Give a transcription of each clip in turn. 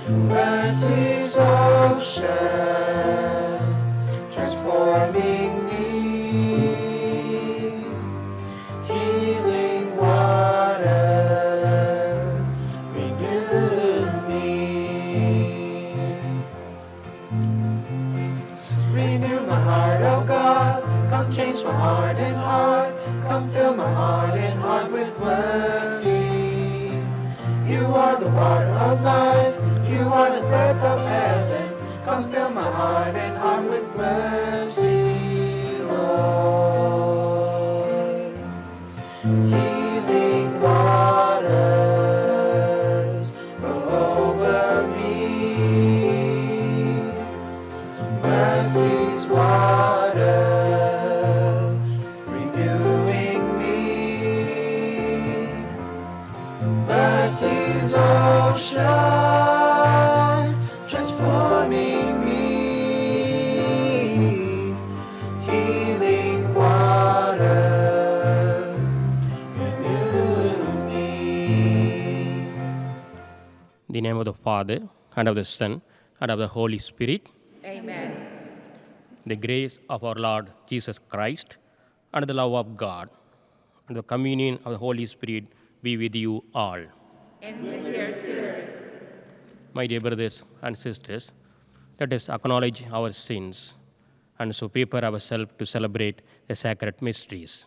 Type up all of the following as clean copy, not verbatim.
Mercy's ocean, transforming me. Healing water, renew me. Renew my heart, oh God. Come change my heart and heart. Come fill my heart and heart with mercy. You are the water of life. You are the breath of heaven. Come fill my heart and heart with mercy, Lord. Healing waters flow over me. Mercy's water, renewing me. Mercy's ocean, transforming me. Healing waters, renew me. In the name of the Father, and of the Son, and of the Holy Spirit. Amen. The grace of our Lord Jesus Christ, and the love of God, and the communion of the Holy Spirit be with you all. And with your spirit. My dear brothers and sisters, let us acknowledge our sins and so prepare ourselves to celebrate the sacred mysteries.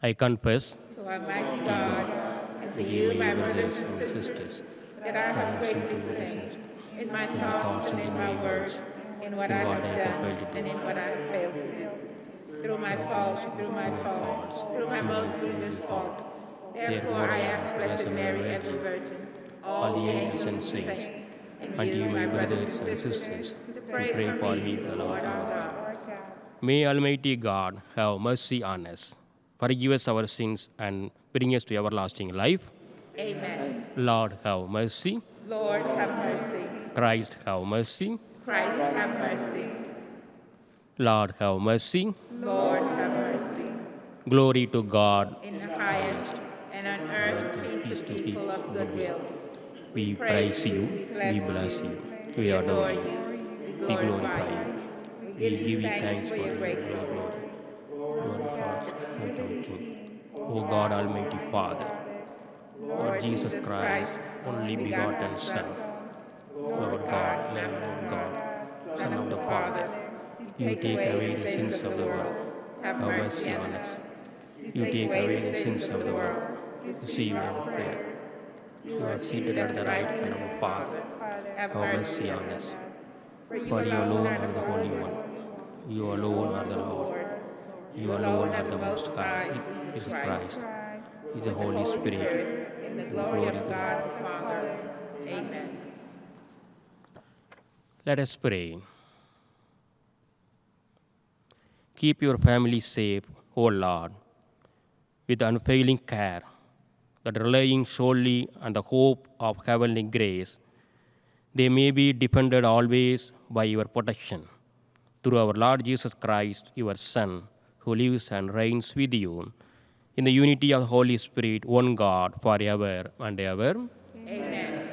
I confess To Almighty God, and to you, my brothers and sisters, that I have greatly sinned in my thoughts and in my words, in what I have done and in what I have failed to do. Through my faults, through my most grievous fault. Therefore I ask Blessed Mary, ever Virgin, all the angels and saints, and you, my brothers and sisters, to pray for me, the Lord our God. May Almighty God have mercy on us, forgive us our sins, and bring us to everlasting life. Amen. Lord, have mercy. Lord, have mercy. Christ, have mercy. Christ, have mercy. Lord, have mercy. Lord, have mercy. Glory to God. In the highest, and on earth peace to people of good will. We praise you, we bless you, we adore you, we glorify you. We give you thanks for your great glory. Glory, Father, and King. O God, Almighty Father, Lord Jesus Christ, only begotten Son, Lord God, Lamb of God, Son of the Father, you take away the sins of the world. Have mercy on us. You take away the sins of the world. Receive our prayer. You are seated at the right hand of the Father. Have mercy on us. For you alone are the Holy One. You alone are the Lord. You alone are the Most High, Jesus Christ. Is the Holy Spirit. In the glory of God the Father. Amen. Let us pray. Keep your family safe, O Lord, with unfailing care, that relying solely on the hope of heavenly grace, they may be defended always by your protection. Through our Lord Jesus Christ, your Son, who lives and reigns with you, in the unity of the Holy Spirit, one God, forever and ever. Amen.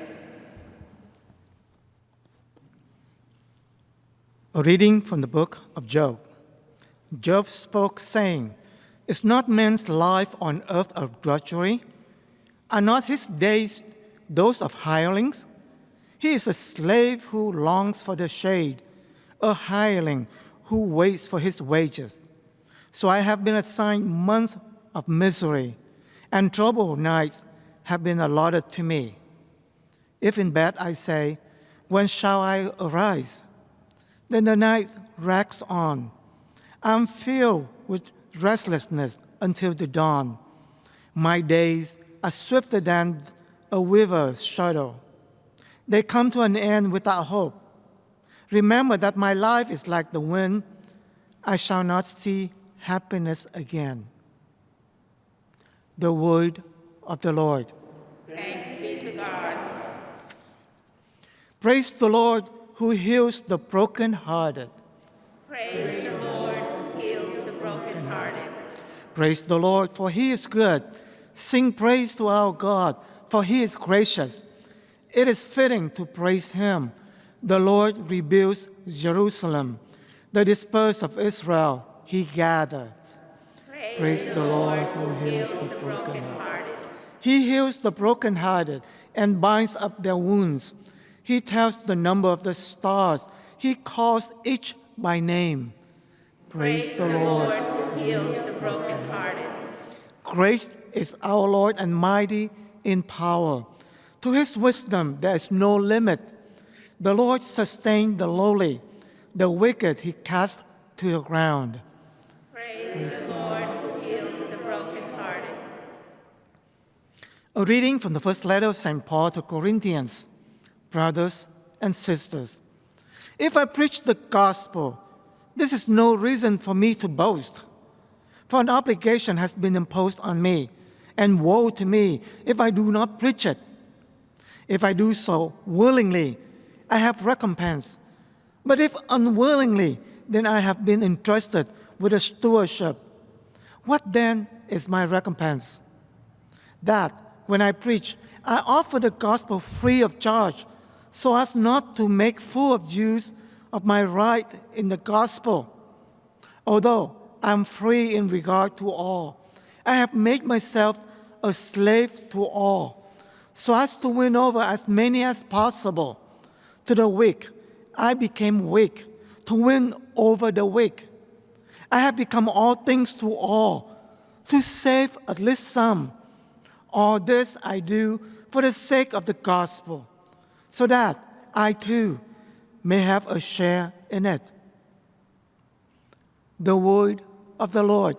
A reading from the book of Job. Job spoke, saying, Is not man's life on earth a drudgery? Are not his days those of hirelings? He is a slave who longs for the shade, a hireling who waits for his wages. So I have been assigned months of misery, and troubled nights have been allotted to me. If in bed I say, When shall I arise? Then the night drags on. I am filled with restlessness until the dawn. My days are swifter than a weaver's shuttle. They come to an end without hope. Remember that my life is like the wind. I shall not see happiness again. The word of the Lord. Thanks be to God. Praise the Lord who heals the brokenhearted. Praise the Lord who heals the brokenhearted. Praise the Lord, for he is good. Sing praise to our God, for he is gracious. It is fitting to praise him. The Lord rebuilds Jerusalem. The dispersed of Israel he gathers. Praise the Lord who heals the brokenhearted. He heals the brokenhearted and binds up their wounds. He tells the number of the stars. He calls each by name. Praise the Lord who heals the brokenhearted. Great is our Lord and mighty in power. To his wisdom there is no limit. The Lord sustains the lowly. The wicked he casts to the ground. Praise the Lord who heals the brokenhearted. A reading from the first letter of St. Paul to Corinthians. Brothers and sisters, if I preach the gospel, this is no reason for me to boast. For an obligation has been imposed on me, and woe to me if I do not preach it. If I do so willingly, I have recompense. But if unwillingly, then I have been entrusted with a stewardship. What then is my recompense? That when I preach, I offer the gospel free of charge, so as not to make full of use of my right in the gospel. Although I am free in regard to all, I have made myself a slave to all, so as to win over as many as possible. To the weak, I became weak, to win over the weak. I have become all things to all, to save at least some. All this I do for the sake of the gospel, so that I too may have a share in it. The word of the Lord.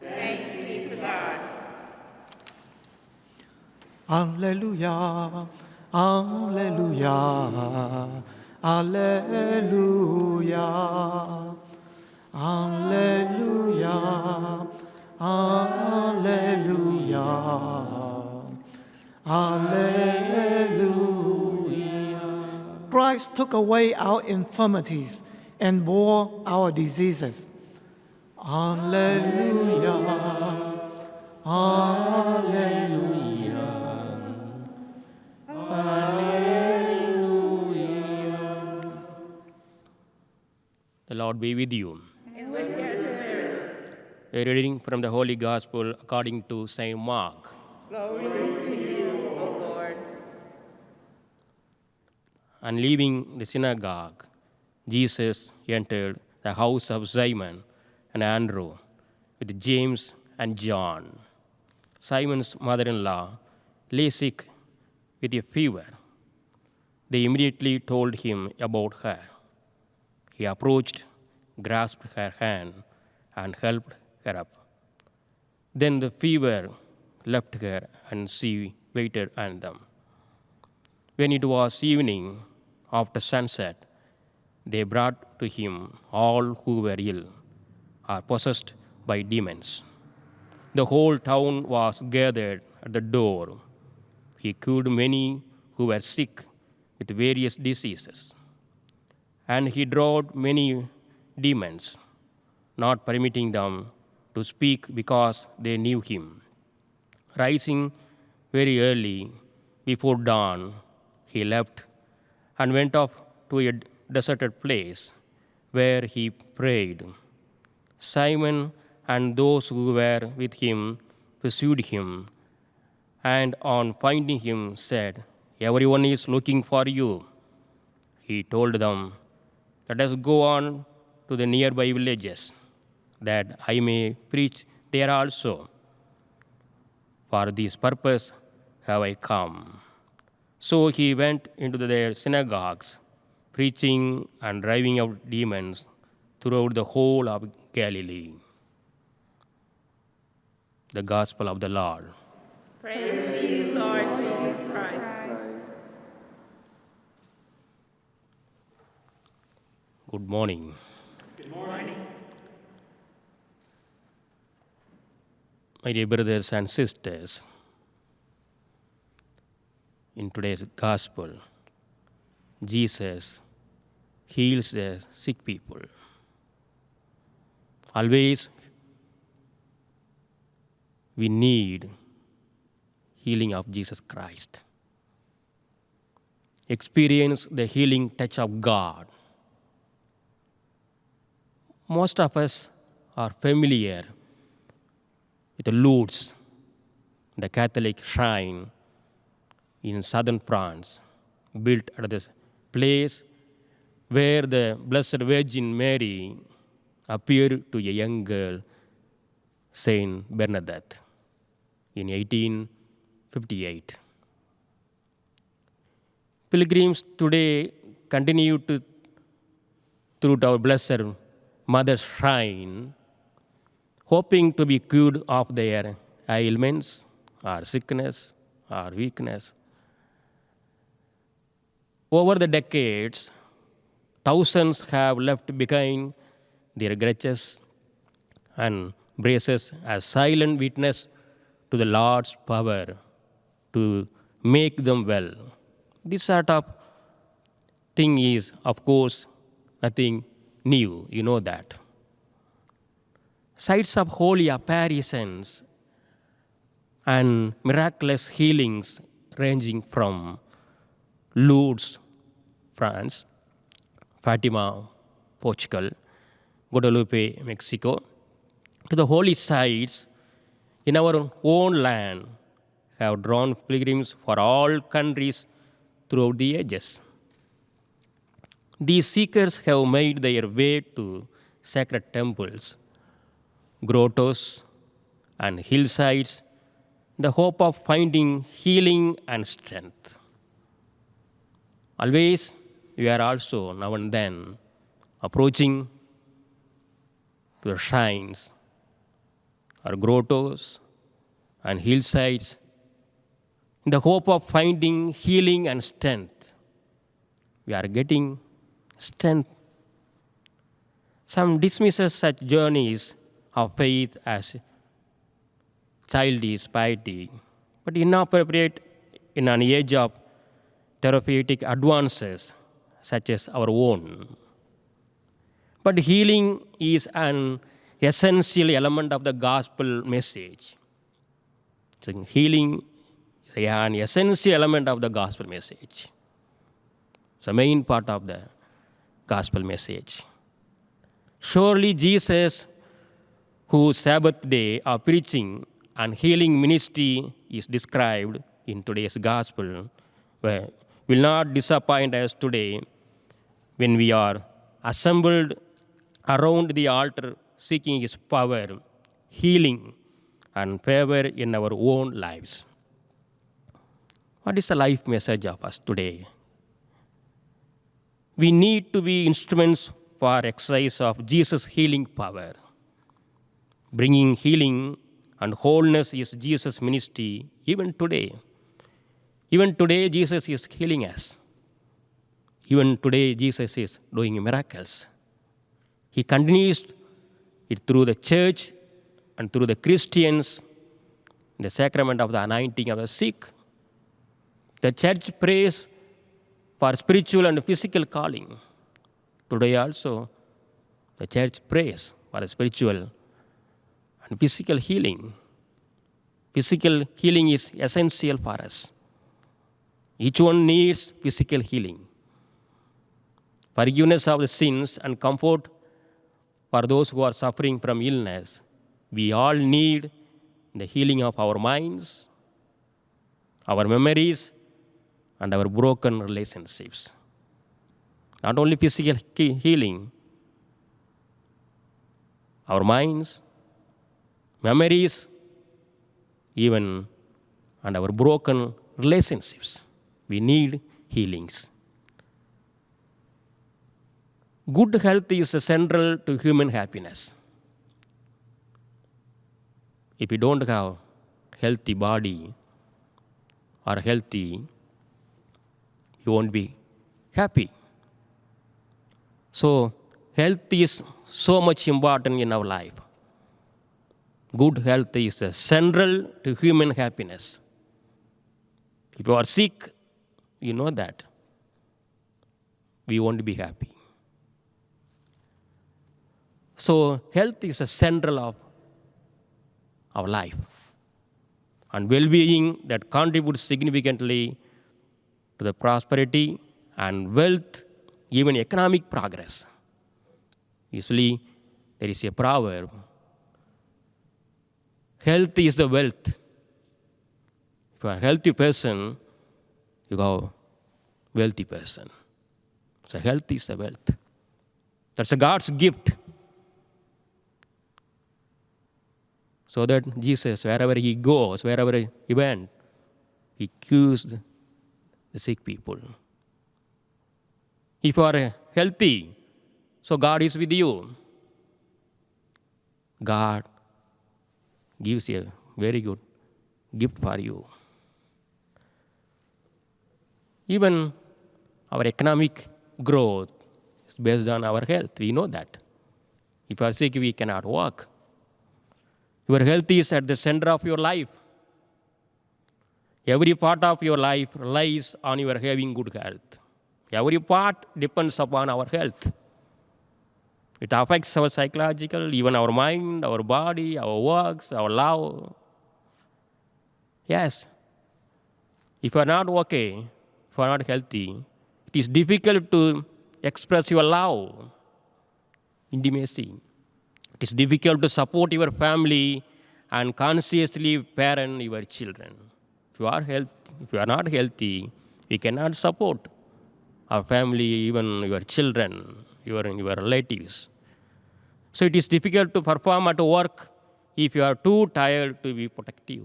Thanks be to God. Alleluia, alleluia, alleluia, alleluia, alleluia, alleluia. Christ took away our infirmities and bore our diseases. Alleluia, alleluia, alleluia. The Lord be with you. And with your spirit, A reading from the Holy Gospel according to St. Mark. glory to you, O Lord. And leaving the synagogue, Jesus entered the house of Simon and Andrew with James and John. Simon's mother-in-law lay sick with a fever. They immediately told him about her. He approached, grasped her hand, and helped her up. Then the fever left her, and she waited on them. When it was evening, after sunset, they brought to him all who were ill or possessed by demons. The whole town was gathered at the door. He cured many who were sick with various diseases. And he drove many demons, not permitting them to speak because they knew him. Rising very early, before dawn, he left and went off to a deserted place where he prayed. Simon and those who were with him pursued him, and on finding him said, "Everyone is looking for you." He told them, "Let us go on to the nearby villages, that I may preach there also. For this purpose have I come." So he went into their synagogues, preaching and driving out demons throughout the whole of Galilee. The Gospel of the Lord. Praise to you, Lord Jesus Christ. Good morning. Good morning. My dear brothers and sisters, in today's Gospel, Jesus heals the sick people. Always we need healing of Jesus Christ. Experience the healing touch of God. Most of us are familiar with Lourdes, the Catholic shrine in southern France, built at this place where the Blessed Virgin Mary appeared to a young girl, Saint Bernadette, in 1858. Pilgrims today continue to, through our Blessed Mother's shrine, hoping to be cured of their ailments or sickness or weakness. Over the decades, thousands have left behind their crutches and braces as silent witness to the Lord's power to make them well. This sort of thing is, of course, nothing new. You know that. Sites of holy apparitions and miraculous healings ranging from Lourdes, France, Fatima, Portugal, Guadalupe, Mexico, to the holy sites in our own land have drawn pilgrims for all countries throughout the ages. These seekers have made their way to sacred temples, grottos, and hillsides in the hope of finding healing and strength. Always, we are also now and then approaching to the shrines or grottos and hillsides in the hope of finding healing and strength. We are getting strength. Some dismisses such journeys of faith as childish piety, but inappropriate in an age of therapeutic advances such as our own. But healing is an essential element of the gospel message. So healing is an essential element of the gospel message. It's the main part of the gospel message. Surely Jesus, whose Sabbath day of preaching and healing ministry is described in today's gospel, will not disappoint us today when we are assembled around the altar seeking His power, healing, and favor in our own lives. What is the life message of us today? We need to be instruments for exercise of Jesus' healing power. Bringing healing and wholeness is Jesus' ministry even today. Even today, Jesus is healing us. Even today, Jesus is doing miracles. He continues it through the church and through the Christians, the sacrament of the anointing of the sick. The church prays for spiritual and physical calling. Today also, the church prays for spiritual and physical healing. Physical healing is essential for us. Each one needs physical healing. Forgiveness of the sins and comfort for those who are suffering from illness. We all need the healing of our minds, our memories, and our broken relationships. Not only physical healing, our minds, memories, even, and our broken relationships. We need healings. Good health is central to human happiness. If you don't have healthy body or healthy, you won't be happy. So health is so much important in our life. Good health is central to human happiness. If you are sick, you know that we won't be happy. So health is a central of our life. and well-being that contributes significantly to the prosperity and wealth, even economic progress. Usually, there is a proverb, health is the wealth. If you are a healthy person, you are wealthy person. So health is the wealth. That's a God's gift. So that Jesus, wherever he goes, wherever he went, he cures the sick people. If you are healthy, so God is with you. God gives you a very good gift for you. Even our economic growth is based on our health. We know that. If you are sick, we cannot walk. Your health is at the center of your life. Every part of your life relies on your having good health. Every part depends upon our health. It affects our psychological, even our mind, our body, our works, our love. Yes. If you are not okay, if you are not healthy, it is difficult to express your love, intimacy. It is difficult to support your family and consciously parent your children. If you are not healthy, we cannot support our family, even your children, your relatives. So it is difficult to perform at work if you are too tired to be productive.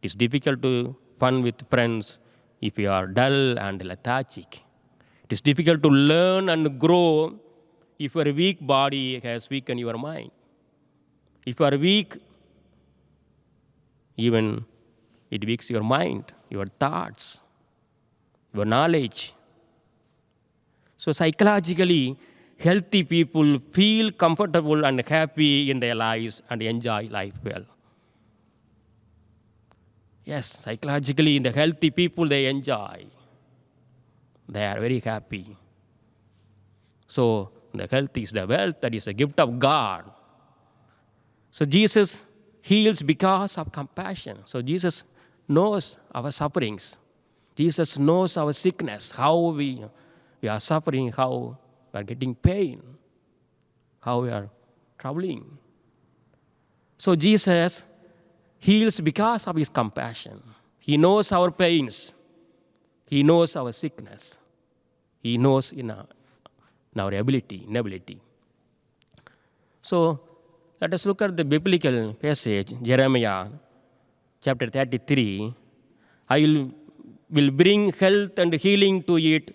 It is difficult to fun with friends if you are dull and lethargic. It is difficult to learn and grow if your weak body has weakened your mind. If you are weak, even it weakens your mind, your thoughts, your knowledge. So psychologically, healthy people feel comfortable and happy in their lives and enjoy life well. Yes, psychologically, the healthy people, they enjoy. They are very happy. So the health is the wealth, that is a gift of God. So Jesus heals because of compassion. So Jesus knows our sufferings. Jesus knows our sickness, how we are suffering, how we are getting pain, how we are troubling. So Jesus heals because of his compassion. He knows our pains. He knows our sickness. He knows in our inability. So let us look at the biblical passage, Jeremiah chapter 33. I will bring health and healing to it.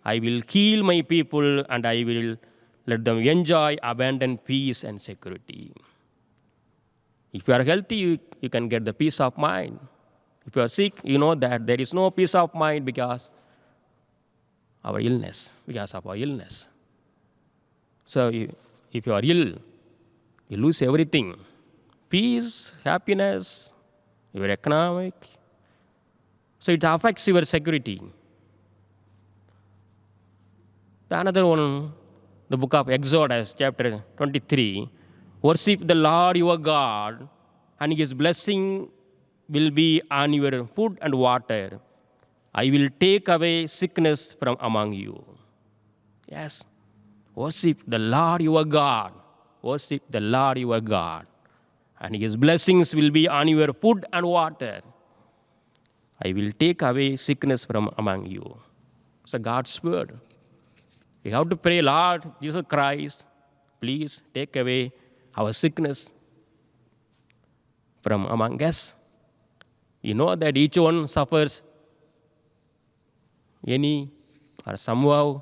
I will heal my people and I will let them enjoy abundant peace and security. If you are healthy, you can get the peace of mind. If you are sick, you know that there is no peace of mind because of our illness. So if you are ill, you lose everything. Peace, happiness, your economic. So it affects your security. The another one, the book of Exodus, chapter 23. Worship the Lord your God, and his blessing will be on your food and water. I will take away sickness from among you. Yes. Worship the Lord your God. Worship the Lord your God. And his blessings will be on your food and water. I will take away sickness from among you. It's a God's word. We have to pray, Lord Jesus Christ, please take away our sickness from among us. You know that each one suffers any or somehow.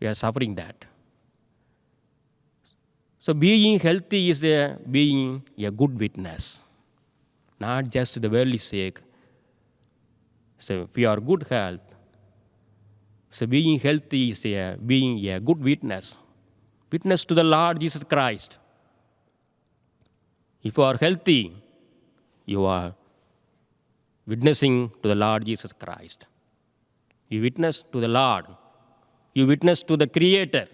We are suffering that. So being healthy is being a good witness, not just the worldly sake. So if you are good health, so being healthy is being a good witness to the Lord Jesus Christ. If you are healthy, you are witnessing to the Lord Jesus Christ. You witness to the Lord. You witness to the Creator.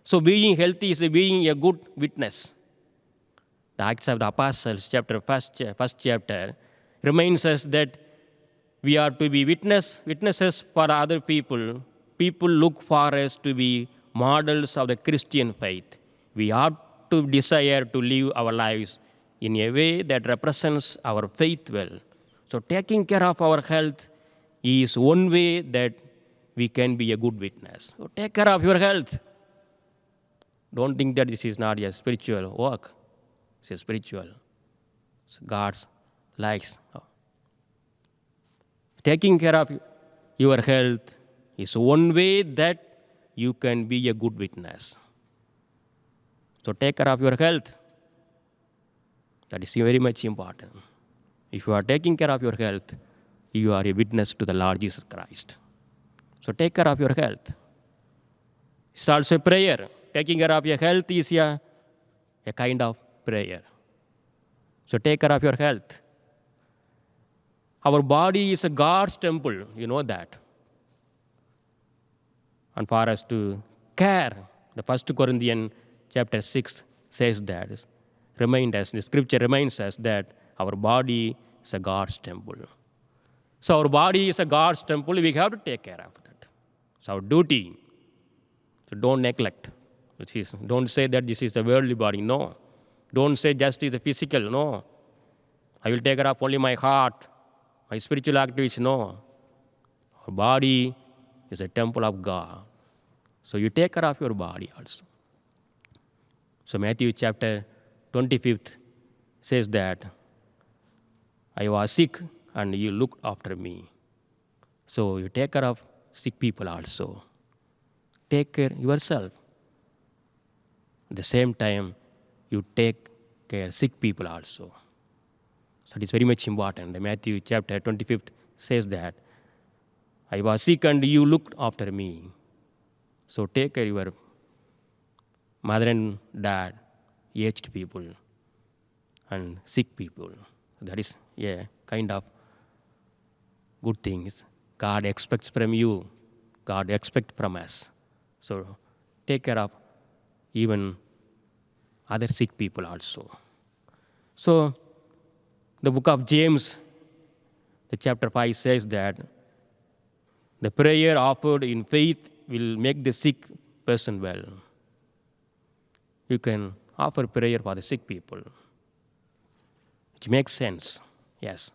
So being healthy is being a good witness. The Acts of the Apostles, first chapter, reminds us that we are to be witnesses for other people. People look for us to be models of the Christian faith. We ought to desire to live our lives in a way that represents our faith well. So taking care of our health is one way that we can be a good witness. So take care of your health. Don't think that this is not a spiritual work. It's a spiritual. It's God's likes. Taking care of your health is one way that you can be a good witness. So take care of your health. That is very much important. If you are taking care of your health, you are a witness to the Lord Jesus Christ. So take care of your health. It's also prayer. Taking care of your health is a kind of prayer. So take care of your health. Our body is a God's temple. You know that. And for us to care, the 1 Corinthians chapter 6 says that. The scripture reminds us that our body is a God's temple. So our body is a God's temple. We have to take care of that. It's our duty. So don't neglect. Don't say that this is a worldly body. No. Don't say just is a physical. No. I will take care of only my heart, my spiritual activities. No. Our body is a temple of God. So you take care of your body also. So Matthew chapter 25 says that I was sick and you looked after me. So you take care of sick people also. Take care yourself. At the same time, you take care sick people also. So it is very much important. The Matthew chapter 25 says that I was sick and you looked after me. So take care of your mother and dad, aged people, and sick people. That is a kind of good things God expects from you. God expects from us. So take care of even other sick people also. So the book of James, the chapter 5 says that the prayer offered in faith will make the sick person well. You can offer prayer for the sick people. It makes sense. Yes.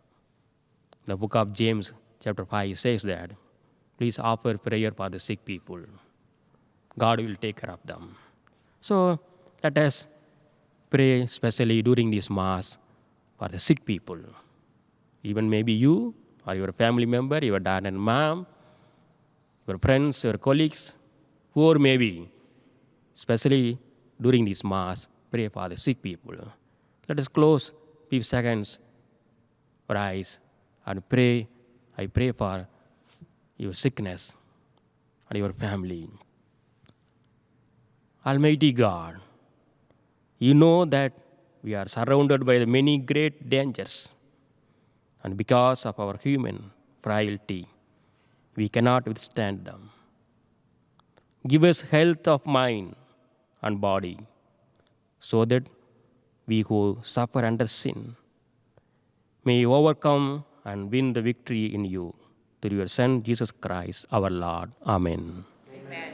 The book of James, chapter 5 says that. Please offer prayer for the sick people. God will take care of them. So let us pray, especially during this Mass, for the sick people. Even maybe you or your family member, your dad and mom, your friends, your colleagues, whoever may be, especially during this Mass, pray for the sick people. Let us close a few seconds our eyes and pray. I pray for your sickness and your family. Almighty God, you know that we are surrounded by many great dangers, and because of our human frailty, we cannot withstand them. Give us health of mind and body, so that we who suffer under sin may overcome and win the victory in you. Through your Son, Jesus Christ, our Lord. Amen. Amen.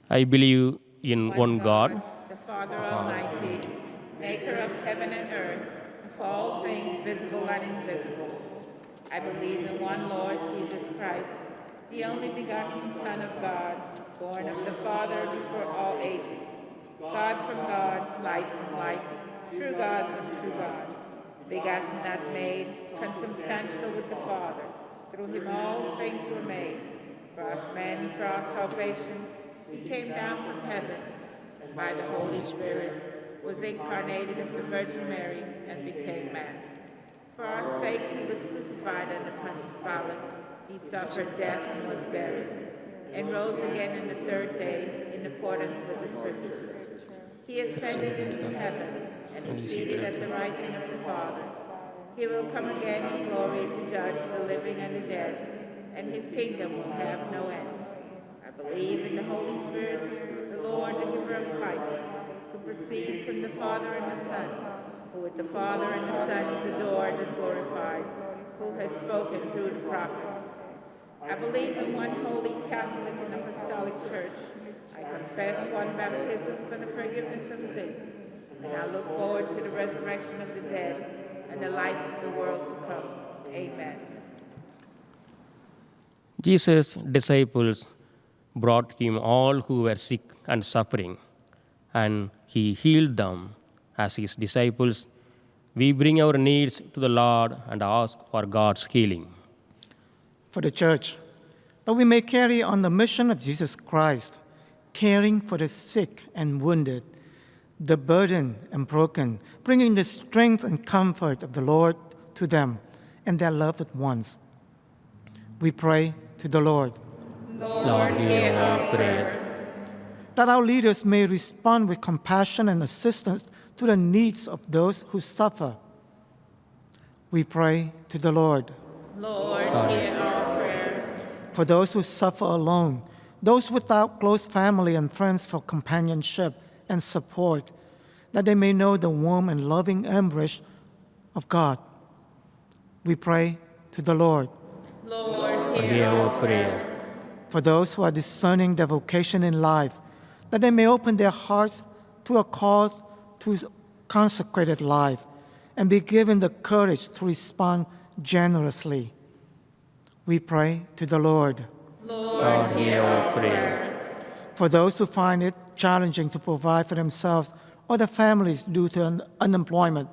I believe in one God, the Father Almighty, maker of heaven and earth, of all things visible and invisible. I believe in one Lord Jesus Christ, the only begotten Son of God, born of the Father before all ages, God from God, light from light, true God from true God, begotten, not made, consubstantial with the Father. Through him all things were made. For us men, for our salvation, he came down from heaven, and by the Holy Spirit was incarnated of the Virgin Mary and became man. For our sake he was crucified under Pontius Pilate. He suffered death and was buried, and rose again on the third day in accordance with the Scriptures. He ascended into heaven and is seated at the right hand of the Father. He will come again in glory to judge the living and the dead, and his kingdom will have no end. I believe in the Holy Spirit, the Lord, the giver of life, who proceeds from the Father and the Son, who with the Father and the Son is adored and glorified, who has spoken through the prophets. I believe in one holy Catholic and Apostolic Church. I confess one baptism for the forgiveness of sins, and I look forward to the resurrection of the dead and the life of the world to come. Amen. Jesus' disciples brought him all who were sick and suffering, and he healed them. As his disciples, we bring our needs to the Lord and ask for God's healing. For the church, that we may carry on the mission of Jesus Christ, caring for the sick and wounded, the burdened and broken, bringing the strength and comfort of the Lord to them and their loved ones. We pray to the Lord. Lord, hear our prayers. That our leaders may respond with compassion and assistance to the needs of those who suffer. We pray to the Lord. Lord, hear our prayers. For those who suffer alone, those without close family and friends for companionship and support, that they may know the warm and loving embrace of God. We pray to the Lord. Lord, Hear our prayers. For those who are discerning their vocation in life, that they may open their hearts to a call to consecrated life and be given the courage to respond generously. We pray to the Lord. Lord, hear our prayers. For those who find it challenging to provide for themselves or their families due to unemployment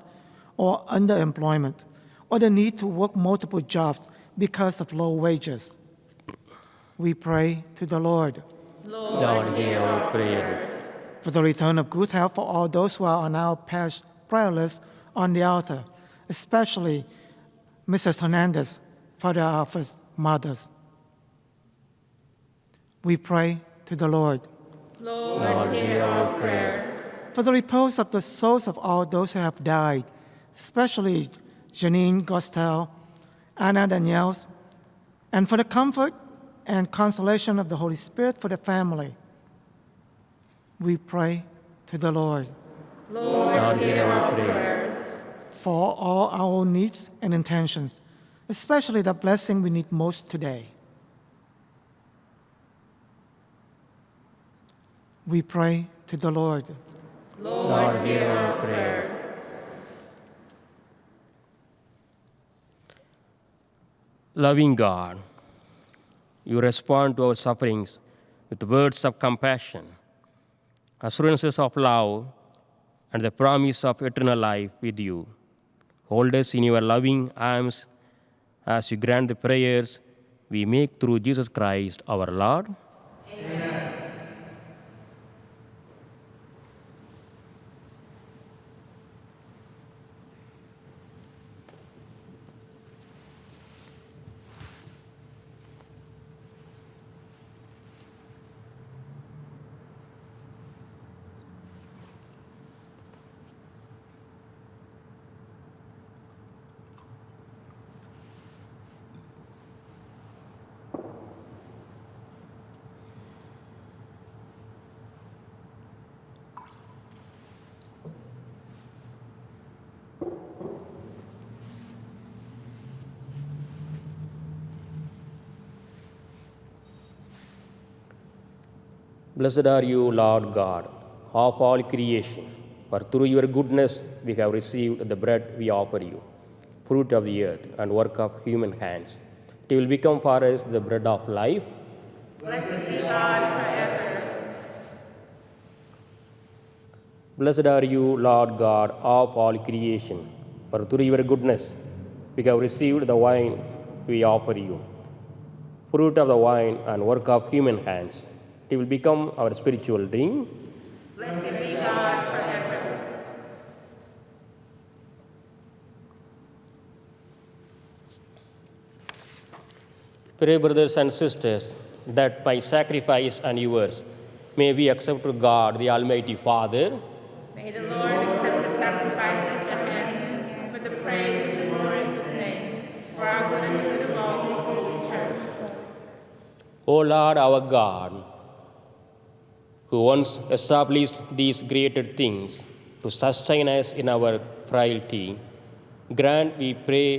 or underemployment, or the need to work multiple jobs because of low wages, we pray to the Lord. Lord, hear our prayers. For the return of good health for all those who are on our parish prayer list on the altar, especially Mrs. Hernandez, Father Alfred's mothers. We pray to the Lord. Lord, hear our prayers. For the repose of the souls of all those who have died, especially Janine Gostel, Anna Daniels, and for the comfort and consolation of the Holy Spirit for the family, we pray to the Lord. Lord, hear our prayers. For all our own needs and intentions, especially the blessing we need most today, we pray to the Lord. Lord, hear our prayers. Loving God, you respond to our sufferings with words of compassion, assurances of love, and the promise of eternal life with you. Hold us in your loving arms as you grant the prayers we make through Jesus Christ our Lord. Blessed are you, Lord God, of all creation, for through your goodness we have received the bread we offer you, fruit of the earth and work of human hands. It will become for us the bread of life. blessed be God forever. Blessed are you, Lord God, of all creation, for through your goodness we have received the wine we offer you, fruit of the vine and work of human hands. It will become our spiritual drink. Blessed be God forever. Pray, brothers and sisters, that by sacrifice and yours may we accept to God, the Almighty Father, May the Lord accept the sacrifice at your hands for the praise and the glory of his name, for our good and the good of all his holy church. O Lord our God, who once established these created things to sustain us in our frailty, grant, we pray,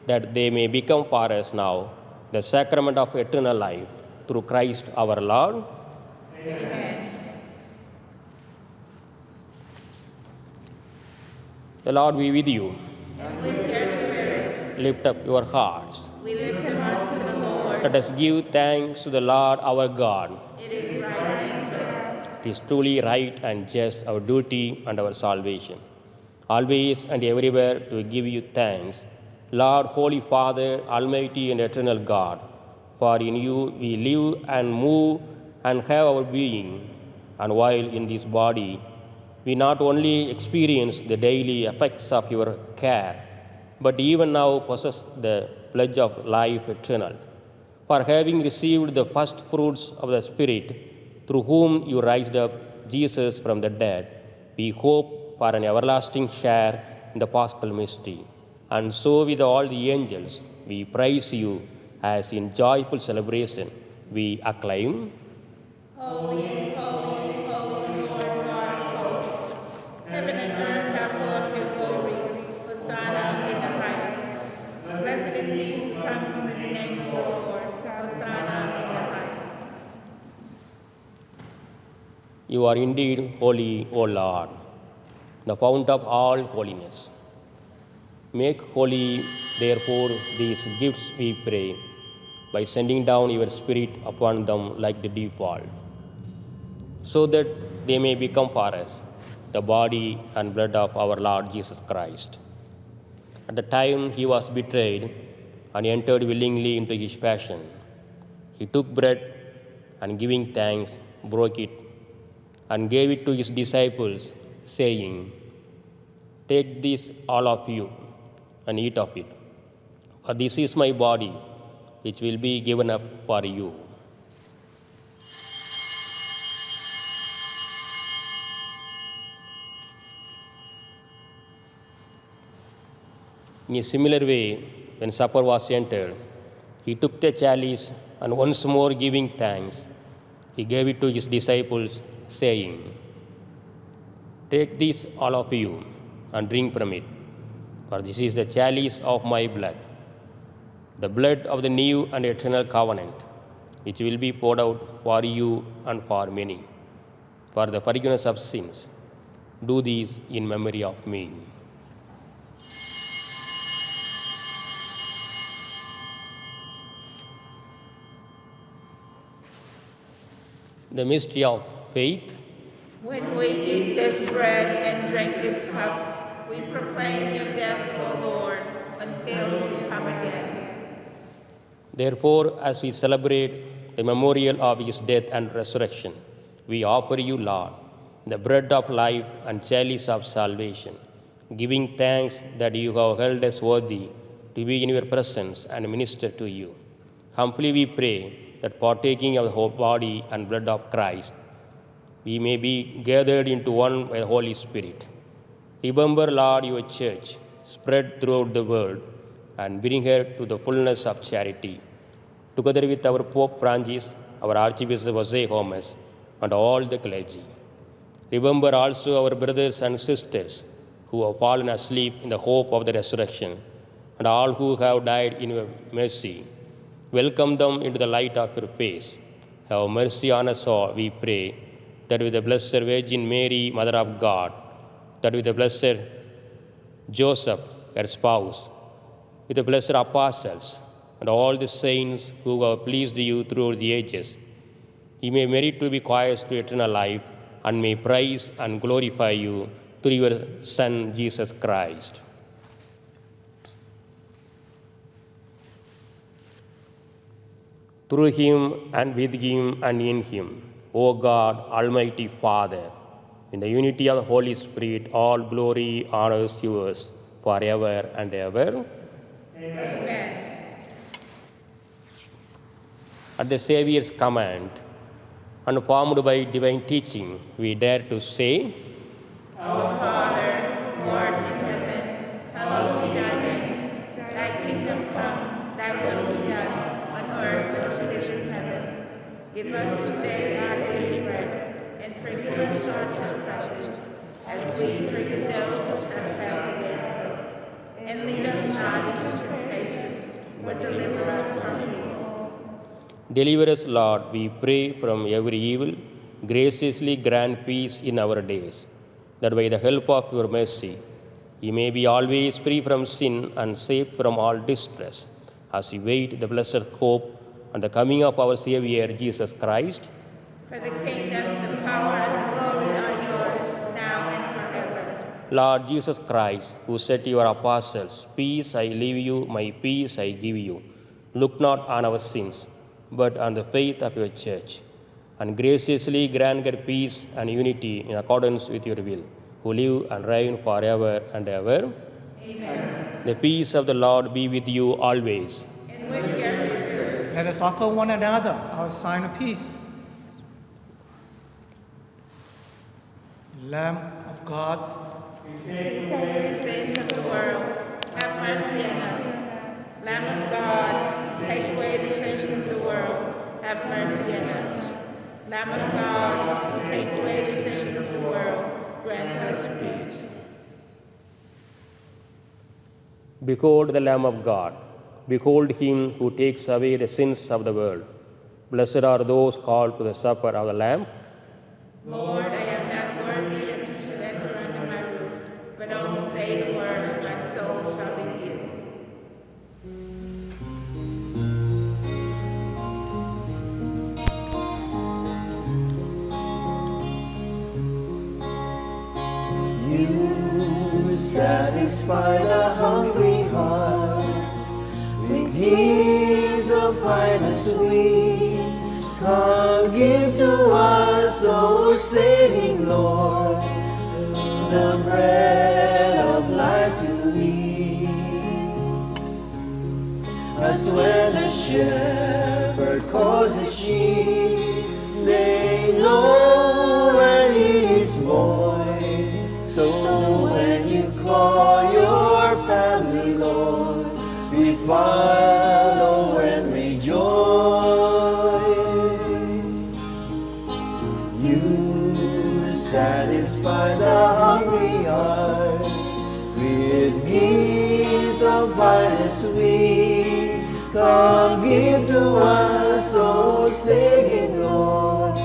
that they may become for us now the sacrament of eternal life through Christ our Lord. Amen. The Lord be with you. And with your spirit, Lift up your hearts. we lift them up to the Lord. Let us give thanks to the Lord our God. It is right and just. It is truly right and just, our duty and our salvation, always and everywhere to give you thanks, Lord, Holy Father, Almighty and eternal God, for in you we live and move and have our being, and while in this body, we not only experience the daily effects of your care, but even now possess the pledge of life eternal. For having received the first fruits of the Spirit, through whom you raised up Jesus from the dead, we hope for an everlasting share in the Paschal mystery. And so with all the angels, we praise you as in joyful celebration we acclaim. Holy, holy, holy Lord God of hosts. Heaven and earth are full of your glory. Hosanna in the highest. Blessed is he who comes in the name of the Lord. Hosanna in the highest. You are indeed holy, O Lord, the fount of all holiness. Make holy, therefore, these gifts, we pray, by sending down your Spirit upon them like the dew fall, so that they may become for us the body and blood of our Lord Jesus Christ. At the time he was betrayed and entered willingly into his passion, he took bread and giving thanks, broke it and gave it to his disciples, saying, "Take this, all of you, and eat of it, for this is my body, which will be given up for you." In a similar way, when supper was entered, he took the chalice and once more giving thanks, he gave it to his disciples, saying, "Take this, all of you, and drink from it, for this is the chalice of my blood, the blood of the new and eternal covenant, which will be poured out for you and for many, for the forgiveness of sins. Do this in memory of me." The mystery of faith. When we eat this bread and drink this cup, we proclaim your death, O Lord, until you come again. Therefore, as we celebrate the memorial of his death and resurrection, we offer you, Lord, the bread of life and chalice of salvation, giving thanks that you have held us worthy to be in your presence and minister to you. Humbly we pray that partaking of the whole body and blood of Christ, we may be gathered into one by the Holy Spirit. Remember, Lord, your church spread throughout the world and bring her to the fullness of charity, together with our Pope Francis, our Archbishop Jose Gomez, and all the clergy. Remember also our brothers and sisters who have fallen asleep in the hope of the resurrection, and all who have died in your mercy. Welcome them into the light of your face. Have mercy on us all, we pray, that with the Blessed Virgin Mary, Mother of God, that with the Blessed Joseph, her spouse, with the blessed apostles, and all the saints who have pleased you throughout the ages, you may merit to be choirs to eternal life, and may praise and glorify you through your Son, Jesus Christ. Through him, and with him, and in him, O God, Almighty Father, in the unity of the Holy Spirit, all glory, honor is yours forever and ever. Amen. At the Saviour's command, and formed by divine teaching, we dare to say, Our Father, who art in heaven, hallowed be thy name. Thy kingdom come, thy will be done, on earth as it is in heaven. Give us this day our daily bread, and forgive us our trespasses, as we forgive those who trespass against us. And lead us not into temptation, but deliver us from evil. Deliver us, Lord, we pray, from every evil. Graciously grant peace in our days, that by the help of your mercy, we may be always free from sin and safe from all distress, as we wait the blessed hope and the coming of our Savior Jesus Christ. For the kingdom, the power, and the glory are yours, now and forever. Lord Jesus Christ, who said to your apostles, "Peace I leave you, my peace I give you," look not on our sins, but on the faith of your church, and graciously grant her peace and unity in accordance with your will, who live and reign forever and ever. Amen. The peace of the Lord be with you always. And with your spirit. Let us offer one another our sign of peace. Lamb of God, Take away the sins of the world, have mercy on us. Lamb of God, take away the sins of the world, have mercy on us. Lamb of God, take away the sins of the world, grant us peace. Behold the Lamb of God. Behold him who takes away the sins of the world. Blessed are those called to the supper of the Lamb. Lord, I am not worthy that you should enter under my roof, but only say the word, and my soul shall be healed. You satisfy the hungry heart with gifts of finest sweet. Come give to us, O saving Lord, the bread of life to eat. As when the shepherd calls his sheep, they know when it is voice. So when you call your family, Lord, we follow and rejoice. You satisfy the hungry heart with gifts of finest sweet. Come give to us, O saving Lord,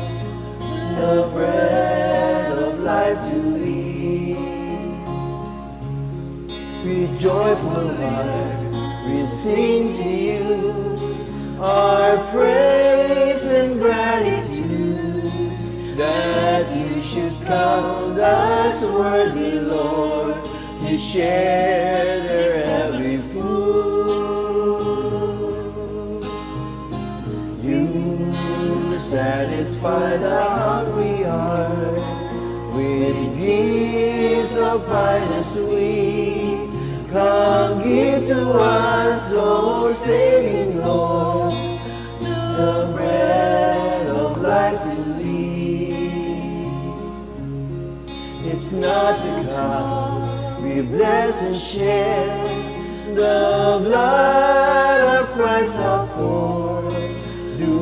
the bread of life to eat. With joyful heart we sing to you our praise and gratitude, that you should count us worthy, Lord, to share their every food. You satisfy the hungry heart with gifts of finest sweet. Come give to us, O saving Lord, the bread of life to eat. It's not the cup we bless and share, the blood of Christ our poured. Do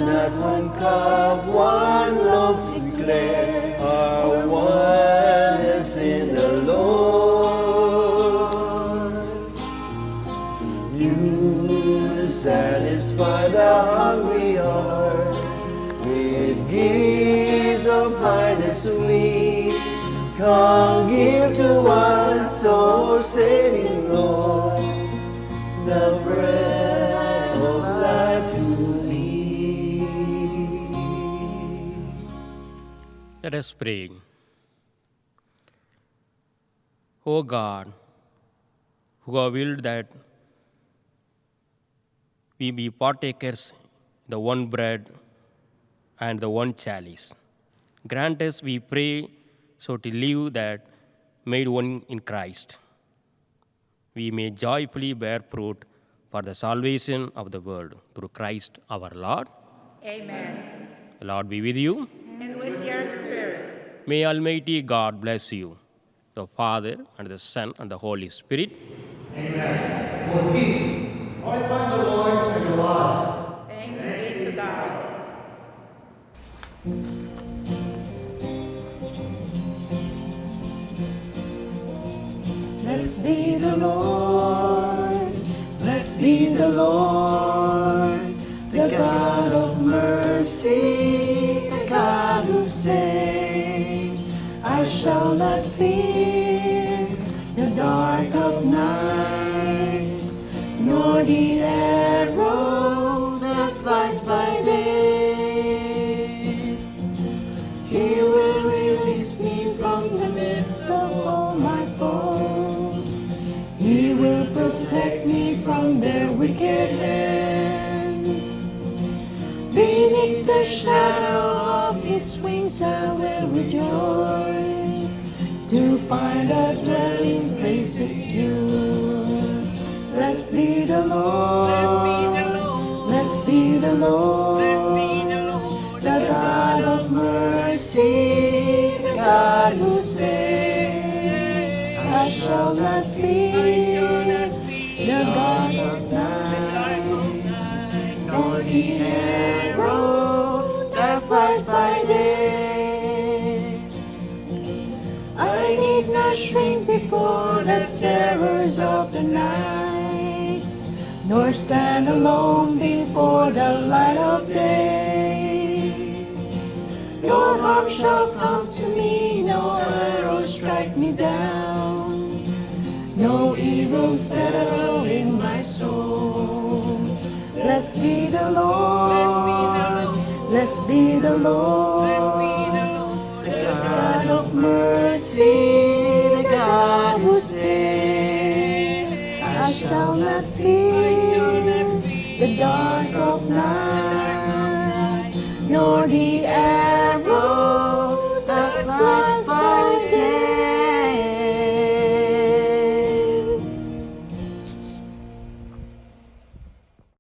not one cup, one loaf declare our oneness in the Lord. You satisfy the hungry heart with gifts of finest sweet. Come give to us, O saving Lord, the bread of life to eat. Let us pray. O God, who have willed that we be partakers the one bread and the one chalice, grant us, we pray, so to live that made one in Christ, we may joyfully bear fruit for the salvation of the world through Christ our Lord. Amen. The Lord be with you. And with your spirit. May Almighty God bless you, the Father and the Son and the Holy Spirit. Amen. Go in peace. Glorify the Lord and your life. Thanks be to God. Blessed be the Lord, blessed be the Lord, the God of mercy, the God who saves. I shall not fear the dark of night, nor the arrow that flies by day. He will release me from the midst of all my foes. He will protect me from their wicked hands. Beneath the shadow of His wings I will rejoice, to find a dwelling place secure. Blessed be the Lord, blessed be the Lord, the God of mercy, the God who saves. I shall not fear the God of night, nor the arrow that flies by day. I need not shrink before the terrors of the night, nor stand alone before the light of day. No harm shall come to me, no arrow strike me down, no evil settle in my soul. Blessed be the Lord, blessed be the Lord, the God of mercy, the God who saves. I shall not fear the dark of night, nor the